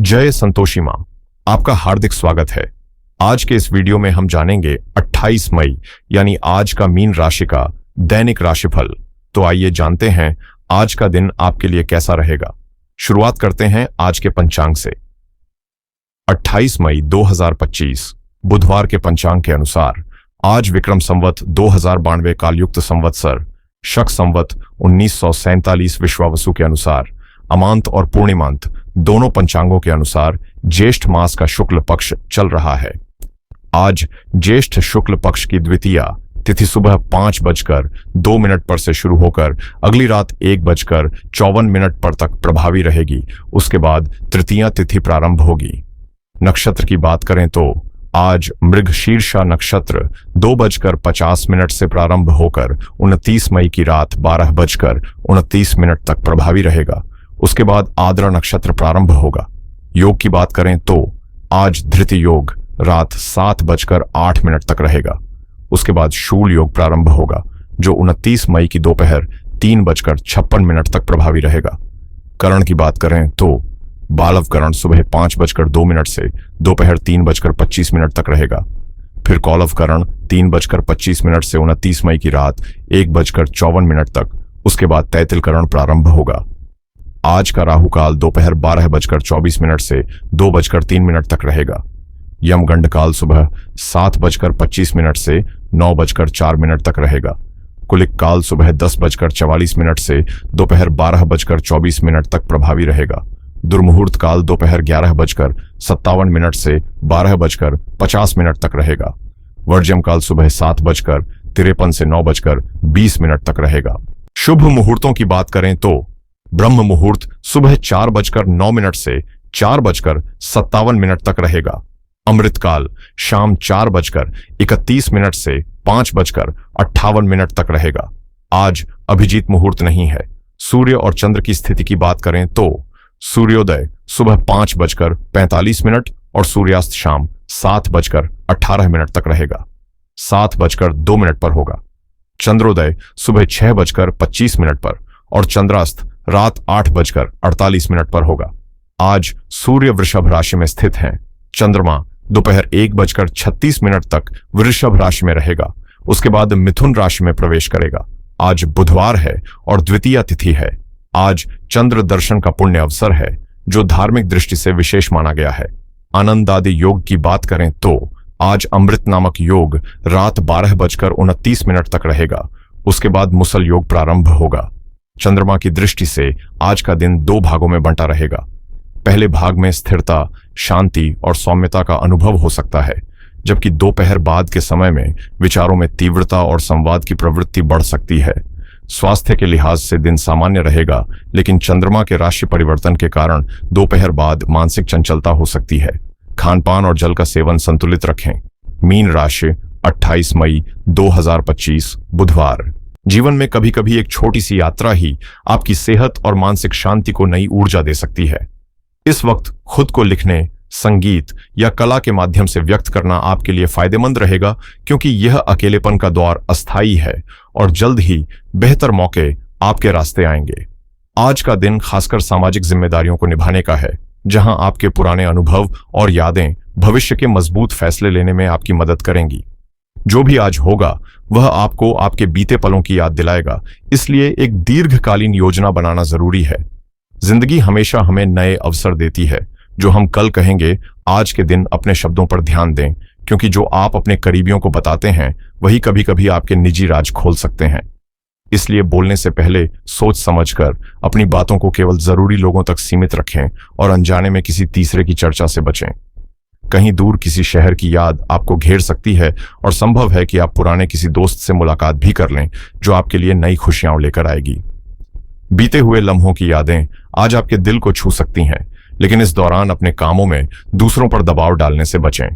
जय संतोषी मां, आपका हार्दिक स्वागत है। आज के इस वीडियो में हम जानेंगे 28 मई यानी आज का मीन राशि का दैनिक राशिफल। तो आइए जानते हैं आज का दिन आपके लिए कैसा रहेगा। शुरुआत करते हैं आज के पंचांग से। 28 मई 2025 बुधवार के पंचांग के अनुसार आज विक्रम संवत 2092 कालयुक्त संवत्सर, शक संवत 1947 विश्वावसु के अनुसार अमांत और पूर्णिमांत दोनों पंचांगों के अनुसार ज्येष्ठ मास का शुक्ल पक्ष चल रहा है। आज ज्येष्ठ शुक्ल पक्ष की द्वितीया तिथि सुबह 5:02 पर से शुरू होकर अगली रात 1:54 पर तक प्रभावी रहेगी। उसके बाद तृतीया तिथि प्रारंभ होगी। नक्षत्र की बात करें तो आज मृगशीर्षा नक्षत्र 2:50 से प्रारंभ होकर 29 मई की रात 12:29 तक प्रभावी रहेगा। उसके बाद आद्रा नक्षत्र प्रारंभ होगा। योग की बात करें तो आज धृति योग रात 7:08 तक रहेगा। उसके बाद शूल योग प्रारंभ होगा जो 29 मई की दोपहर 3:56 तक प्रभावी रहेगा। करण की बात करें तो बालव करण सुबह 5:02 से दोपहर 3:25 तक रहेगा। फिर कौलव करण 3:25 से 29 मई की रात 1:54 तक। उसके बाद तैतिल करण प्रारंभ होगा। आज का राहु काल दोपहर 12:24 से 2:03 तक रहेगा। यमगंड काल सुबह 7:25 से 9:04 तक रहेगा। कुलिक काल सुबह 10:44 से दोपहर 12:24 तक प्रभावी रहेगा। दुर्मुहूर्त काल दोपहर 11:57 से 12:50 तक रहेगा। वर्ज्यम काल सुबह 7:53 से 9:20 तक रहेगा। शुभ मुहूर्तों की बात करें तो ब्रह्म मुहूर्त सुबह 4:09 से 4:57 तक रहेगा। अमृत काल शाम 4:31 से 5:58 तक रहेगा। आज अभिजीत मुहूर्त नहीं है। सूर्य और चंद्र की स्थिति की बात करें तो सूर्योदय सुबह 5:45 और सूर्यास्त शाम 7:18 तक रहेगा। 7:02 पर होगा। चंद्रोदय सुबह 6:25 पर और चंद्रास्त रात 8:48 पर होगा। आज सूर्य वृषभ राशि में स्थित हैं। चंद्रमा दोपहर 1:36 तक वृषभ राशि में रहेगा। उसके बाद मिथुन राशि में प्रवेश करेगा। आज बुधवार है और द्वितीया तिथि है। आज चंद्र दर्शन का पुण्य अवसर है जो धार्मिक दृष्टि से विशेष माना गया है। आनंद आदि योग की बात करें तो आज अमृत नामक योग रात 12:29 तक रहेगा। उसके बाद मुसल योग प्रारंभ होगा। चंद्रमा की दृष्टि से आज का दिन 2 भागों में बंटा रहेगा। पहले भाग में स्थिरता, शांति और सौम्यता का अनुभव हो सकता है, जबकि दोपहर बाद के समय में विचारों में तीव्रता और संवाद की प्रवृत्ति बढ़ सकती है। स्वास्थ्य के लिहाज से दिन सामान्य रहेगा, लेकिन चंद्रमा के राशि परिवर्तन के कारण दोपहर बाद मानसिक चंचलता हो सकती है। खानपान और जल का सेवन संतुलित रखें। मीन राशि 28 मई 2025 बुधवार। जीवन में कभी कभी एक छोटी सी यात्रा ही आपकी सेहत और मानसिक शांति को नई ऊर्जा दे सकती है। इस वक्त खुद को लिखने, संगीत या कला के माध्यम से व्यक्त करना आपके लिए फायदेमंद रहेगा, क्योंकि यह अकेलेपन का दौर अस्थायी है और जल्द ही बेहतर मौके आपके रास्ते आएंगे। आज का दिन खासकर सामाजिक जिम्मेदारियों को निभाने का है, जहां आपके पुराने अनुभव और यादें भविष्य के मजबूत फैसले लेने में आपकी मदद करेंगी। जो भी आज होगा वह आपको आपके बीते पलों की याद दिलाएगा, इसलिए एक दीर्घकालीन योजना बनाना जरूरी है। जिंदगी हमेशा हमें नए अवसर देती है। जो हम कल कहेंगे, आज के दिन अपने शब्दों पर ध्यान दें, क्योंकि जो आप अपने करीबियों को बताते हैं वही कभी कभी आपके निजी राज खोल सकते हैं। इसलिए बोलने से पहले सोच समझकर अपनी बातों को केवल जरूरी लोगों तक सीमित रखें और अनजाने में किसी तीसरे की चर्चा से बचें। कहीं दूर किसी शहर की याद आपको घेर सकती है और संभव है कि आप पुराने किसी दोस्त से मुलाकात भी कर लें, जो आपके लिए नई खुशियां लेकर आएगी। बीते हुए लम्हों की यादें आज आपके दिल को छू सकती हैं, लेकिन इस दौरान अपने कामों में दूसरों पर दबाव डालने से बचें।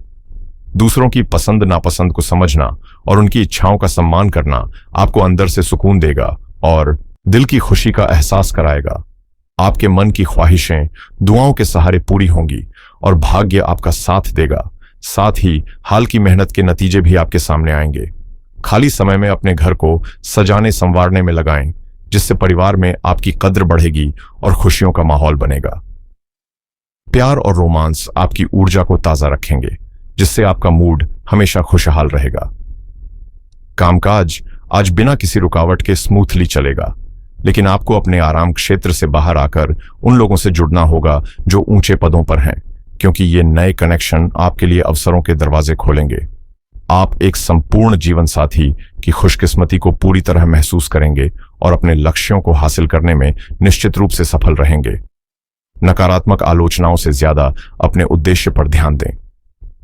दूसरों की पसंद नापसंद को समझना और उनकी इच्छाओं का सम्मान करना आपको अंदर से सुकून देगा और दिल की खुशी का एहसास कराएगा। आपके मन की ख्वाहिशें दुआओं के सहारे पूरी होंगी और भाग्य आपका साथ देगा। साथ ही हाल की मेहनत के नतीजे भी आपके सामने आएंगे। खाली समय में अपने घर को सजाने संवारने में लगाएं, जिससे परिवार में आपकी कद्र बढ़ेगी और खुशियों का माहौल बनेगा। प्यार और रोमांस आपकी ऊर्जा को ताजा रखेंगे, जिससे आपका मूड हमेशा खुशहाल रहेगा। कामकाज आज बिना किसी रुकावट के स्मूथली चलेगा, लेकिन आपको अपने आराम क्षेत्र से बाहर आकर उन लोगों से जुड़ना होगा जो ऊंचे पदों पर हैं, क्योंकि ये नए कनेक्शन आपके लिए अवसरों के दरवाजे खोलेंगे। आप एक संपूर्ण जीवन साथी की खुशकिस्मती को पूरी तरह महसूस करेंगे और अपने लक्ष्यों को हासिल करने में निश्चित रूप से सफल रहेंगे। नकारात्मक आलोचनाओं से ज्यादा अपने उद्देश्य पर ध्यान दें।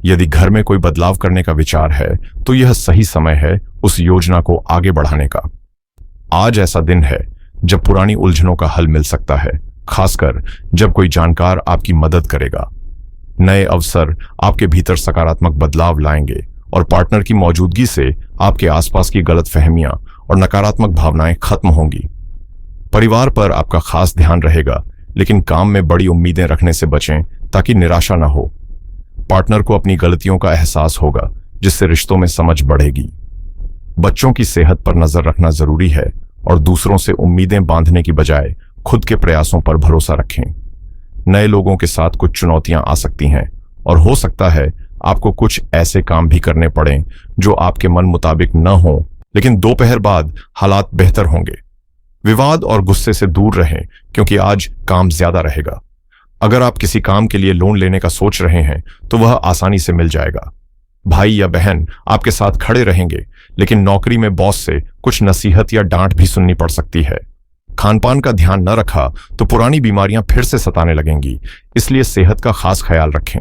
यदि घर में कोई बदलाव करने का विचार है तो यह सही समय है उस योजना को आगे बढ़ाने का। आज ऐसा दिन है जब पुरानी उलझनों का हल मिल सकता है, खासकर जब कोई जानकार आपकी मदद करेगा। नए अवसर आपके भीतर सकारात्मक बदलाव लाएंगे और पार्टनर की मौजूदगी से आपके आसपास की गलतफहमियां और नकारात्मक भावनाएं खत्म होंगी। परिवार पर आपका खास ध्यान रहेगा, लेकिन काम में बड़ी उम्मीदें रखने से बचें ताकि निराशा न हो। पार्टनर को अपनी गलतियों का एहसास होगा, जिससे रिश्तों में समझ बढ़ेगी। बच्चों की सेहत पर नजर रखना जरूरी है और दूसरों से उम्मीदें बांधने की बजाय खुद के प्रयासों पर भरोसा रखें। नए लोगों के साथ कुछ चुनौतियां आ सकती हैं और हो सकता है आपको कुछ ऐसे काम भी करने पड़ें जो आपके मन मुताबिक न हो, लेकिन दोपहर बाद हालात बेहतर होंगे। विवाद और गुस्से से दूर रहें, क्योंकि आज काम ज्यादा रहेगा। अगर आप किसी काम के लिए लोन लेने का सोच रहे हैं तो वह आसानी से मिल जाएगा। भाई या बहन आपके साथ खड़े रहेंगे, लेकिन नौकरी में बॉस से कुछ नसीहत या डांट भी सुननी पड़ सकती है। खानपान का ध्यान न रखा तो पुरानी बीमारियां फिर से सताने लगेंगी, इसलिए सेहत का खास ख्याल रखें।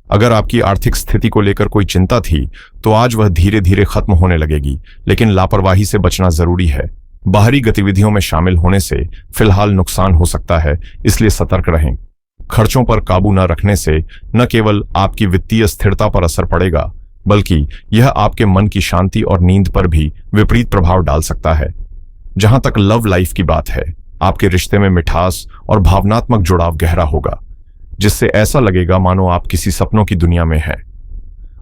अगर आपकी आर्थिक स्थिति को लेकर कोई चिंता थी तो आज वह धीरे धीरे खत्म होने लगेगी, लेकिन लापरवाही से बचना जरूरी है। बाहरी गतिविधियों में शामिल होने से फिलहाल नुकसान हो सकता है, इसलिए सतर्क रहें। खर्चों पर काबू न रखने से न केवल आपकी वित्तीय स्थिरता पर असर पड़ेगा, बल्कि यह आपके मन की शांति और नींद पर भी विपरीत प्रभाव डाल सकता है। जहां तक लव लाइफ की बात है, आपके रिश्ते में मिठास और भावनात्मक जुड़ाव गहरा होगा, जिससे ऐसा लगेगा मानो आप किसी सपनों की दुनिया में हैं।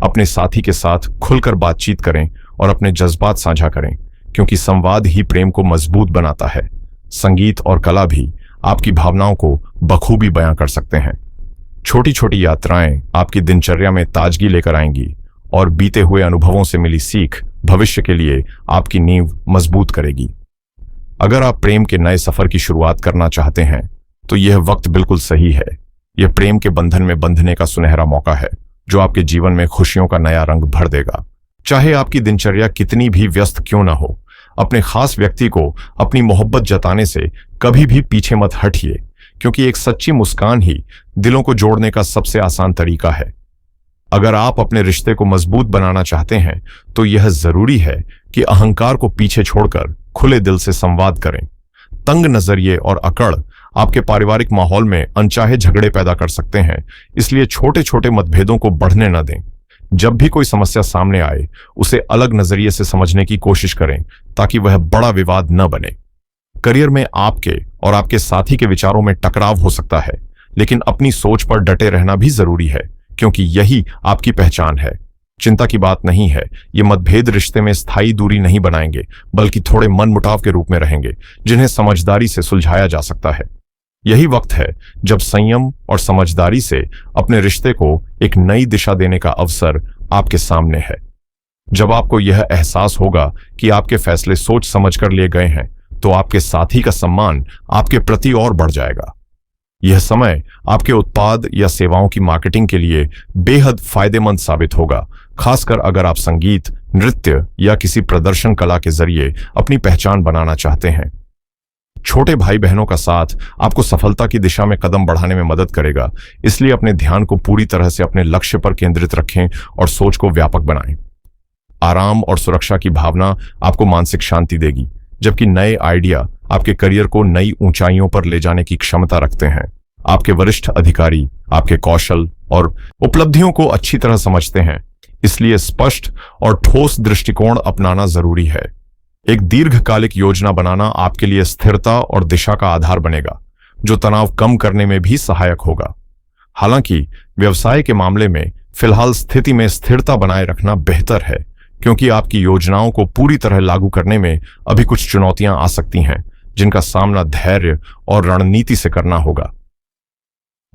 अपने साथी के साथ खुलकर बातचीत करें और अपने जज्बात साझा करें, क्योंकि संवाद ही प्रेम को मजबूत बनाता है। संगीत और कला भी आपकी भावनाओं को बखूबी बयां कर सकते हैं। छोटी छोटी यात्राएं आपकी दिनचर्या में ताजगी लेकर आएंगी और बीते हुए अनुभवों से मिली सीख भविष्य के लिए आपकी नींव मजबूत करेगी। अगर आप प्रेम के नए सफर की शुरुआत करना चाहते हैं तो यह वक्त बिल्कुल सही है। यह प्रेम के बंधन में बंधने का सुनहरा मौका है, जो आपके जीवन में खुशियों का नया रंग भर देगा। चाहे आपकी दिनचर्या कितनी भी व्यस्त क्यों न हो, अपने खास व्यक्ति को अपनी मोहब्बत जताने से कभी भी पीछे मत हटिए, क्योंकि एक सच्ची मुस्कान ही दिलों को जोड़ने का सबसे आसान तरीका है। अगर आप अपने रिश्ते को मजबूत बनाना चाहते हैं तो यह जरूरी है कि अहंकार को पीछे छोड़कर खुले दिल से संवाद करें। तंग नजरिए और अकड़ आपके पारिवारिक माहौल में अनचाहे झगड़े पैदा कर सकते हैं, इसलिए छोटे छोटे मतभेदों को बढ़ने न दें। जब भी कोई समस्या सामने आए, उसे अलग नजरिए से समझने की कोशिश करें, ताकि वह बड़ा विवाद न बने। करियर में आपके और आपके साथी के विचारों में टकराव हो सकता है, लेकिन अपनी सोच पर डटे रहना भी जरूरी है, क्योंकि यही आपकी पहचान है। चिंता की बात नहीं है, ये मतभेद रिश्ते में स्थायी दूरी नहीं बनाएंगे, बल्कि थोड़े मनमुटाव के रूप में रहेंगे, जिन्हें समझदारी से सुलझाया जा सकता है। यही वक्त है जब संयम और समझदारी से अपने रिश्ते को एक नई दिशा देने का अवसर आपके सामने है। जब आपको यह एहसास होगा कि आपके फैसले सोच समझकर लिए गए हैं, तो आपके साथी का सम्मान आपके प्रति और बढ़ जाएगा। यह समय आपके उत्पाद या सेवाओं की मार्केटिंग के लिए बेहद फायदेमंद साबित होगा, खासकर अगर आप संगीत, नृत्य या किसी प्रदर्शन कला के जरिए अपनी पहचान बनाना चाहते हैं। छोटे भाई बहनों का साथ आपको सफलता की दिशा में कदम बढ़ाने में मदद करेगा, इसलिए अपने ध्यान को पूरी तरह से अपने लक्ष्य पर केंद्रित रखें और सोच को व्यापक बनाएं। आराम और सुरक्षा की भावना आपको मानसिक शांति देगी, जबकि नए आइडिया आपके करियर को नई ऊंचाइयों पर ले जाने की क्षमता रखते हैं। आपके वरिष्ठ अधिकारी आपके कौशल और उपलब्धियों को अच्छी तरह समझते हैं, इसलिए स्पष्ट और ठोस दृष्टिकोण अपनाना जरूरी है। एक दीर्घकालिक योजना बनाना आपके लिए स्थिरता और दिशा का आधार बनेगा, जो तनाव कम करने में भी सहायक होगा। हालांकि व्यवसाय के मामले में फिलहाल स्थिति में स्थिरता बनाए रखना बेहतर है, क्योंकि आपकी योजनाओं को पूरी तरह लागू करने में अभी कुछ चुनौतियां आ सकती हैं, जिनका सामना धैर्य और रणनीति से करना होगा।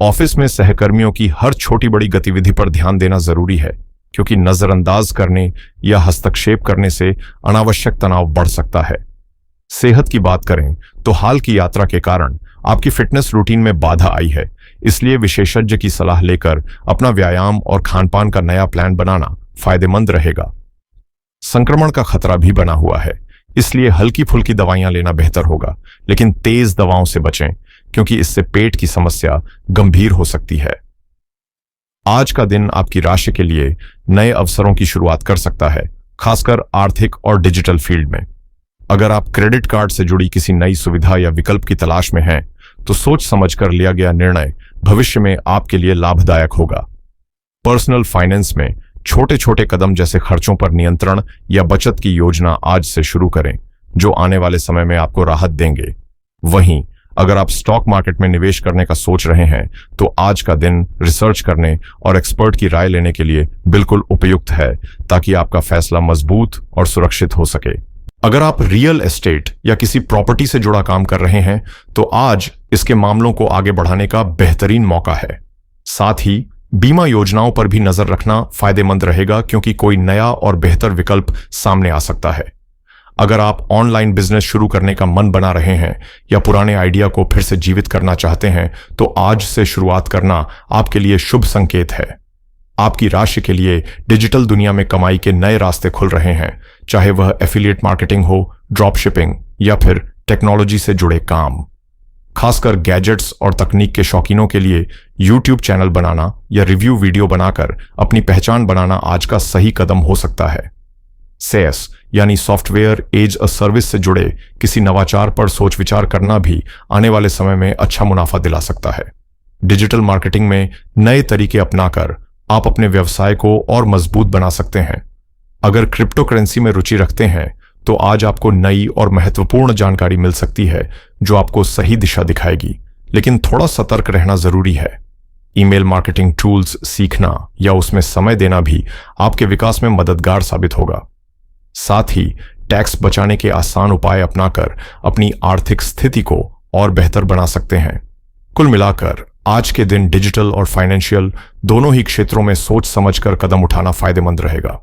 ऑफिस में सहकर्मियों की हर छोटी बड़ी गतिविधि पर ध्यान देना जरूरी है, क्योंकि नजरअंदाज करने या हस्तक्षेप करने से अनावश्यक तनाव बढ़ सकता है। सेहत की बात करें तो हाल की यात्रा के कारण आपकी फिटनेस रूटीन में बाधा आई है, इसलिए विशेषज्ञ की सलाह लेकर अपना व्यायाम और खानपान का नया प्लान बनाना फायदेमंद रहेगा। संक्रमण का खतरा भी बना हुआ है, इसलिए हल्की फुल्की दवाइयां लेना बेहतर होगा, लेकिन तेज दवाओं से बचें, क्योंकि इससे पेट की समस्या गंभीर हो सकती है। आज का दिन आपकी राशि के लिए नए अवसरों की शुरुआत कर सकता है, खासकर आर्थिक और डिजिटल फील्ड में। अगर आप क्रेडिट कार्ड से जुड़ी किसी नई सुविधा या विकल्प की तलाश में हैं, तो सोच समझकर लिया गया निर्णय भविष्य में आपके लिए लाभदायक होगा। पर्सनल फाइनेंस में छोटे छोटे कदम जैसे खर्चों पर नियंत्रण या बचत की योजना आज से शुरू करें, जो आने वाले समय में आपको राहत देंगे। वहीं अगर आप स्टॉक मार्केट में निवेश करने का सोच रहे हैं, तो आज का दिन रिसर्च करने और एक्सपर्ट की राय लेने के लिए बिल्कुल उपयुक्त है, ताकि आपका फैसला मजबूत और सुरक्षित हो सके। अगर आप रियल एस्टेट या किसी प्रॉपर्टी से जुड़ा काम कर रहे हैं, तो आज इसके मामलों को आगे बढ़ाने का बेहतरीन मौका है। साथ ही बीमा योजनाओं पर भी नजर रखना फायदेमंद रहेगा, क्योंकि कोई नया और बेहतर विकल्प सामने आ सकता है। अगर आप ऑनलाइन बिजनेस शुरू करने का मन बना रहे हैं या पुराने आइडिया को फिर से जीवित करना चाहते हैं, तो आज से शुरुआत करना आपके लिए शुभ संकेत है। आपकी राशि के लिए डिजिटल दुनिया में कमाई के नए रास्ते खुल रहे हैं, चाहे वह एफिलिएट मार्केटिंग हो, ड्रॉप शिपिंग या फिर टेक्नोलॉजी से जुड़े काम। खासकर गैजेट्स और तकनीक के शौकीनों के लिए यूट्यूब चैनल बनाना या रिव्यू वीडियो बनाकर अपनी पहचान बनाना आज का सही कदम हो सकता है। सेस यानी सॉफ्टवेयर एज अ सर्विस से जुड़े किसी नवाचार पर सोच विचार करना भी आने वाले समय में अच्छा मुनाफा दिला सकता है। डिजिटल मार्केटिंग में नए तरीके अपनाकर आप अपने व्यवसाय को और मजबूत बना सकते हैं। अगर क्रिप्टो करेंसी में रुचि रखते हैं, तो आज आपको नई और महत्वपूर्ण जानकारी मिल सकती है, जो आपको सही दिशा दिखाएगी, लेकिन थोड़ा सतर्क रहना जरूरी है। ईमेल मार्केटिंग टूल्स सीखना या उसमें समय देना भी आपके विकास में मददगार साबित होगा। साथ ही टैक्स बचाने के आसान उपाय अपनाकर अपनी आर्थिक स्थिति को और बेहतर बना सकते हैं। कुल मिलाकर आज के दिन डिजिटल और फाइनेंशियल दोनों ही क्षेत्रों में सोच समझकर कदम उठाना फायदेमंद रहेगा।